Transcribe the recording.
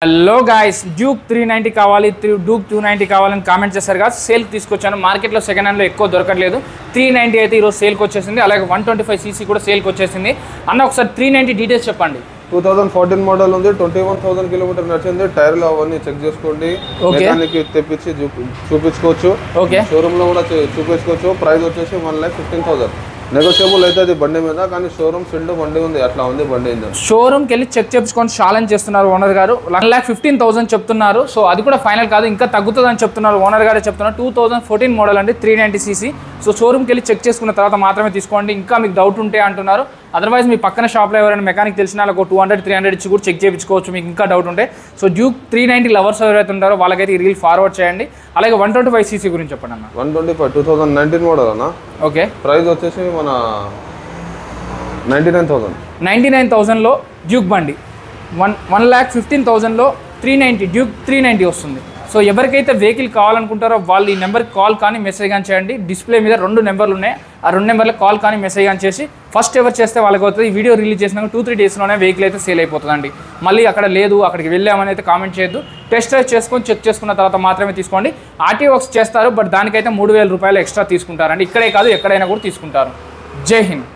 hello guys Duke 390 కావాలి Duke 290 కావాలని comment చేశారు కదా సేల్కి తీసుకొచ్చాను మార్కెట్లో సెకండ్ హ్యాండ్లో ఎక్కువ దొరకట్లేదు 390 అయితే ఈరోజు సేల్కి వచ్చేసింది అలాగే 125cc కూడా సేల్కి వచ్చేసింది అన్న ఒకసారి 390 డీటెయిల్స్ చెప్పండి 2014 మోడల్ ఉంది 21,000 కిలోమీటర్ నచ్చింది టైర్లు అవన్నీ చెక్ చేసుకోండి మెకానిక్ తెప్పించి చూపించుకోవచ్చు ఓకే షోరూమ్ లో కూడా చూపించుకోవచ్చు ప్రైస్ వచ్చేసి 1,15,000 నెగోషియబుల్ అయితే అది బండి మీద కానీ షోరూమ్ ఫీల్డ్ బండి ఉంది అట్లా ఉంది బండి షోరూమ్కి వెళ్ళి చెక్ చేయించుకొని ఛాలెంజ్ చేస్తున్నారు ఓనర్ గారు 1,15,000 చెప్తున్నారు సో అది కూడా ఫైనల్ కాదు ఇంకా తగ్గుతుందని చెప్తున్నారు ఓనర్ గారే చెప్తున్నారు 2014 మోడల్ అండి 390cc సో షోరూమ్కి వెళ్ళి చెక్ చేసుకున్న తర్వాత మాత్రమే తీసుకోండి ఇంకా మీకు డౌట్ ఉంటే అంటున్నారు అదర్వైజ్ మీ పక్కన షాప్లో ఎవరైనా మెకానిక్ తెలిసిన వాళ్ళకి 200-300 ఇచ్చి కూడా చెక్ చేయించుకోవచ్చు మీకు ఇంకా డౌట్ ఉంటే సో డ్యూక్ 390 లవర్స్ ఎవరైతే ఉంటారో వాళ్ళకైతే ఈ రీల్ ఫార్వర్డ్ చేయండి అలాగే 125cc గురించి చెప్పండి అన్న 125 2019 మోడల్ అన్న ఓకే ప్రైస్ వచ్చేసి మన 99,000లో డ్యూక్ బండి 1,15,000లో 390 డ్యూక్ 390 వస్తుంది సో ఎవరికైతే వెహికల్ కావాలనుకుంటారో వాళ్ళు ఈ నెంబర్కి కాల్ కానీ మెసేజ్ కానీ చేయండి డిస్ప్లే మీద 2 నెంబర్లు ఉన్నాయి ఆ 2 నెంబర్లకు కాల్ కానీ మెసేజ్ కానీ చేసి ఫస్ట్ ఎవరు చేస్తే వాళ్ళకి అవుతుంది ఈ వీడియో రిలీజ్ చేసినాక 2-3 డేస్లోనే వెహికల్ అయితే సేల్ అయిపోతుందండి మళ్ళీ అక్కడ లేదు అక్కడికి వెళ్ళామని అయితే కామెంట్ చేయొద్దు టెస్ట్ డ్రైవ్ చేసుకొని చెక్ చేసుకున్న తర్వాత మాత్రమే తీసుకోండి ఆర్టీ వర్క్స్ చేస్తారు బట్ దానికైతే 3,000 రూపాయలు ఎక్స్ట్రా తీసుకుంటారండి ఇక్కడే కాదు ఎక్కడైనా కూడా తీసుకుంటారు జై హింద్